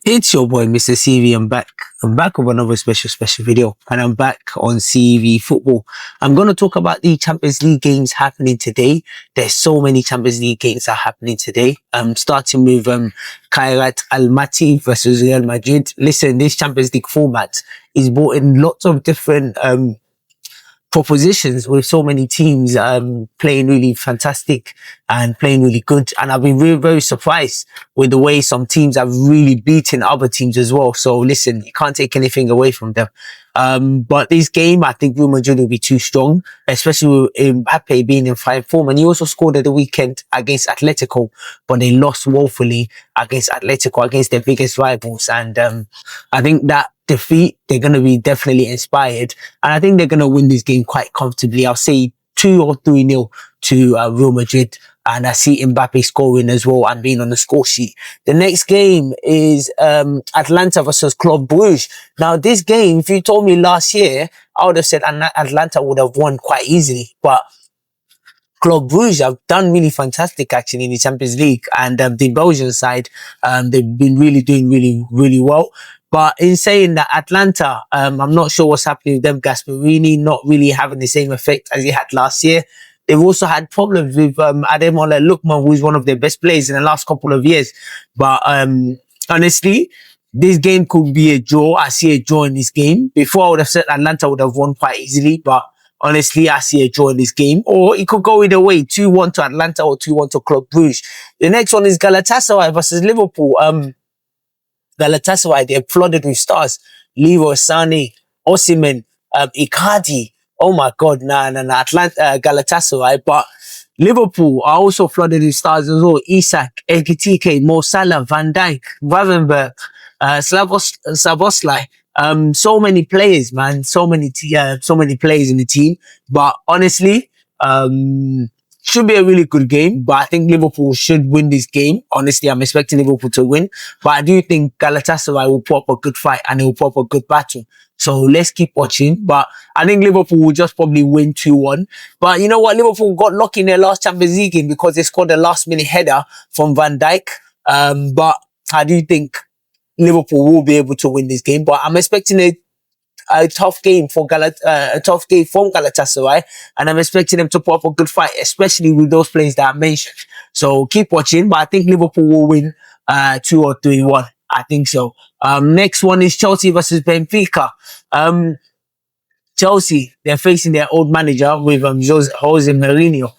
It's your boy, Mr. CV. I'm back. I'm back with another special video, and I'm back on CV football. I'm going to talk about the Champions League games happening today. There's so many Champions League games that are happening today. Starting with Kairat Almaty versus Real Madrid. Listen, this Champions League format is brought in lots of different propositions with so many teams playing really fantastic and playing really good. And I've been really very surprised with the way some teams have really beaten other teams as well. So listen, you can't take anything away from them. But this game, I think Real Madrid will be too strong, especially with Mbappe being in fine form. And he also scored at the weekend against Atletico, but they lost woefully against Atletico, against their biggest rivals. And I think that defeat, they're going to be definitely inspired. And I think they're going to win this game quite comfortably. I'll say 2 or 3-0 to Real Madrid. And I see Mbappe scoring as well and being on the score sheet. The next game is Atalanta versus Club Brugge. Now, this game, if you told me last year, I would have said Atalanta would have won quite easily. But Club Brugge have done really fantastic actually in the Champions League. And the Belgian side, they've been really doing really well. But in saying that, Atlanta, I'm not sure what's happening with them. Gasperini not really having the same effect as he had last year. They've also had problems with Ademola Lookman, who's one of their best players in the last couple of years. But honestly, this game could be a draw. I see a draw in this game. Before, I would have said Atlanta would have won quite easily. But honestly, I see a draw in this game. Or it could go either way, 2-1 to Atlanta or 2-1 to Club Brugge. The next one is Galatasaray versus Liverpool. Galatasaray, they're flooded with stars. Leroy Sané, Osimhen, Icardi. Oh my God, Galatasaray. But Liverpool are also flooded with stars as well. Isak, Ekitike, Mo Salah, Van Dijk, Gravenberch, Szoboszlai. So many players, man. So many players in the team. But honestly, should be a really good game, but I think Liverpool should win this game. Honestly, I'm expecting Liverpool to win, but I do think Galatasaray will put up a good fight and it will put up a good battle. So let's keep watching. But I think Liverpool will just probably win 2-1. But you know what? Liverpool got lucky in their last Champions League game because they scored a last minute header from Van Dijk. But I do think Liverpool will be able to win this game. But I'm expecting a tough game from Galatasaray, and I'm expecting them to put up a good fight, especially with those players that I mentioned. So keep watching, but I think Liverpool will win 2 or 3-1. I think so. Next one is Chelsea versus Benfica. Chelsea, they're facing their old manager with Jose Mourinho.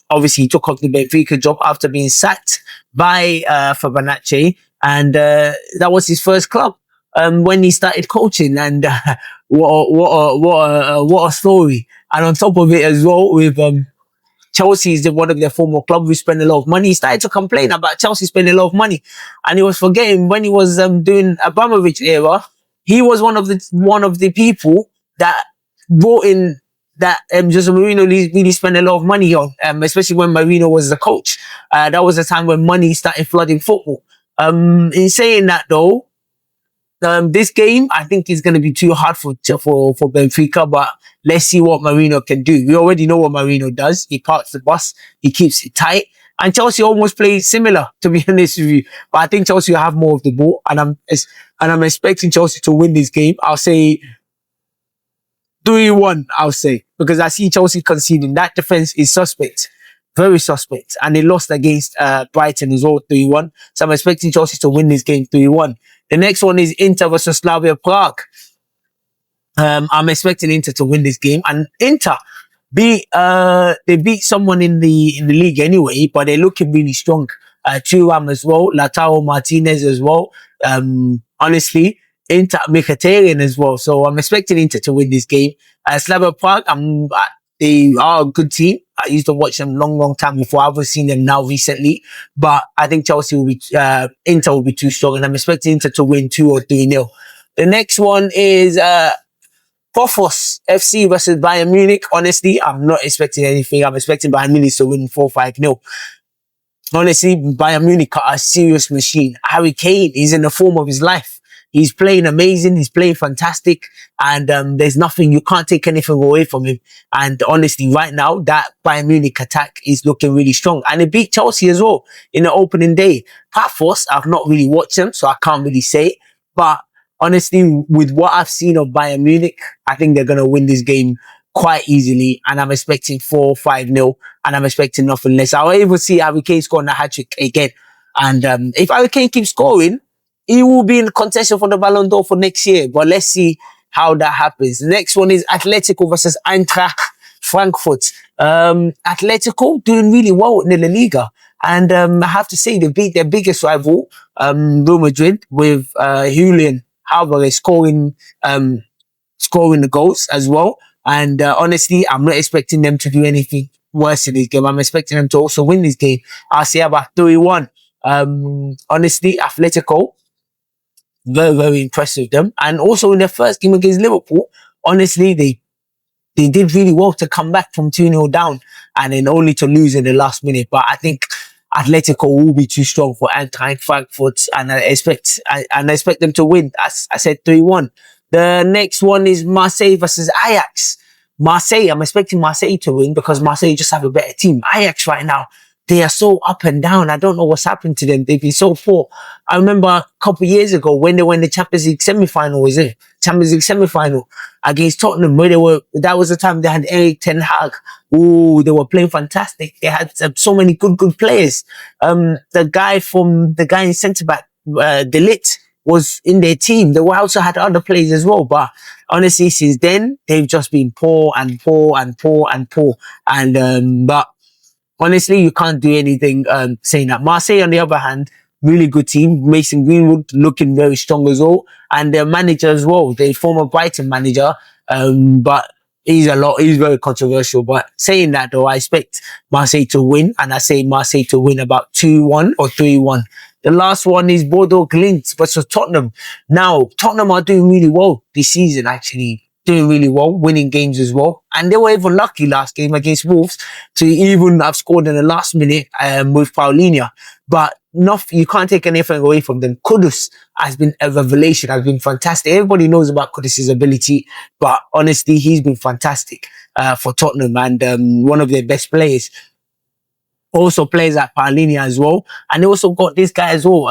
Obviously, he took up the Benfica job after being sacked by Fabregas, and that was his first club. When he started coaching, and what a story! And on top of it as well, with Chelsea is one of their former clubs who spend a lot of money. He started to complain about Chelsea spending a lot of money, and he was forgetting when he was doing Abramovich era, he was one of the people that brought in that Jose Mourinho really spent a lot of money on, especially when Mourinho was the coach. That was the time when money started flooding football. In saying that though, this game, I think, is going to be too hard for Benfica, but let's see what Mourinho can do. We already know what Mourinho does. He parks the bus, he keeps it tight, and Chelsea almost play similar, to be honest with you. But I think Chelsea will have more of the ball, and I'm expecting Chelsea to win this game. I'll say 3-1, I'll say, because I see Chelsea conceding. That defense is suspect. Very suspect. And they lost against Brighton as well, 3-1. So I'm expecting Chelsea to win this game 3-1. The next one is Inter versus Slavia Prague. I'm expecting Inter to win this game. And Inter they beat someone in the league anyway, but they're looking really strong. Thuram as well, Lautaro Martinez as well. Honestly, Inter, Mkhitaryan as well. So I'm expecting Inter to win this game. Slavia Prague, they are a good team. I used to watch them long time before. I haven't seen them now recently. But I think Inter will be too strong. And I'm expecting Inter to win 2 or 3-0. The next one is Pafos FC versus Bayern Munich. Honestly, I'm not expecting anything. I'm expecting Bayern Munich to win 4-5-0. Honestly, Bayern Munich are a serious machine. Harry Kane is in the form of his life. He's playing amazing. He's playing fantastic. And there's nothing, you can't take anything away from him. And honestly, right now, that Bayern Munich attack is looking really strong. And it beat Chelsea as well in the opening day. Paphos, I've not really watched them, so I can't really say. But honestly, with what I've seen of Bayern Munich, I think they're going to win this game quite easily. And I'm expecting 4-5-0. And I'm expecting nothing less. I'll even see Harry Kane scoring a hat-trick again. And if Harry Kane keeps scoring, he will be in contention for the Ballon d'Or for next year. But let's see how that happens. The next one is Atletico versus Eintracht Frankfurt. Atletico doing really well in the La Liga. And I have to say, they beat their biggest rival, Real Madrid, with Julian Alvarez scoring the goals as well. And honestly, I'm not expecting them to do anything worse in this game. I'm expecting them to also win this game. I'll say about 3-1. Honestly, Atletico, very, very impressed with them. And also in their first game against Liverpool, honestly, they did really well to come back from 2-0 down and then only to lose in the last minute. But I think Atletico will be too strong for Eintracht Frankfurt, and I expect them to win. As I said, 3-1. The next one is Marseille versus Ajax. Marseille, I'm expecting Marseille to win because Marseille just have a better team. Ajax right now, they are so up and down. I don't know what's happened to them. They've been so poor. I remember a couple of years ago when they won the Champions League semi-final, Champions League semi-final against Tottenham, that was the time they had Erik ten Hag. Ooh, they were playing fantastic. They had so many good players. The guy in centre-back, De Ligt, was in their team. They also had other players as well. But honestly, since then, they've just been poor. And but honestly, you can't do anything saying that. Marseille, on the other hand, really good team. Mason Greenwood looking very strong as well. And their manager as well, the former Brighton manager. But he's very controversial. But saying that though, I expect Marseille to win. And I say Marseille to win about 2-1 or 3-1. The last one is Bordeaux Glimt versus Tottenham. Now, Tottenham are doing really well this season, actually. Doing really well, winning games as well. And they were even lucky last game against Wolves to even have scored in the last minute with Paulinho. But you can't take anything away from them. Kudus has been a revelation, has been fantastic. Everybody knows about Kudus' ability, but honestly, he's been fantastic for Tottenham and one of their best players. Also plays at Paulinho as well. And they also got this guy as well,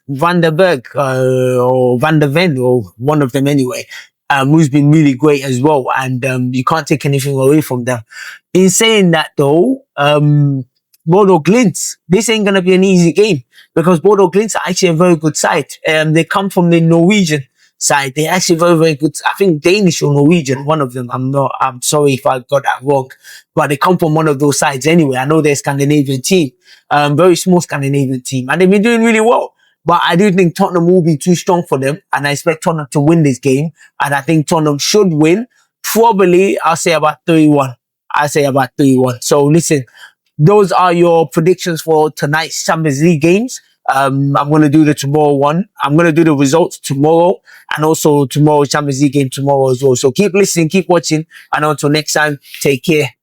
Van der Berg or Van der Ven, or one of them anyway. Who's been really great as well. And you can't take anything away from them. In saying that though, Bodo Glimt, this ain't going to be an easy game because Bodo Glimt are actually a very good side. They come from the Norwegian side. They're actually very, very good. I think Danish or Norwegian, one of them. I'm sorry if I got that wrong, but they come from one of those sides anyway. I know they're a Scandinavian team, very small Scandinavian team, and they've been doing really well. But I do think Tottenham will be too strong for them. And I expect Tottenham to win this game. And I think Tottenham should win. Probably, I'll say about 3-1. So listen, those are your predictions for tonight's Champions League games. I'm going to do the tomorrow one. I'm going to do the results tomorrow. And also tomorrow's Champions League game tomorrow as well. So keep listening, keep watching. And until next time, take care.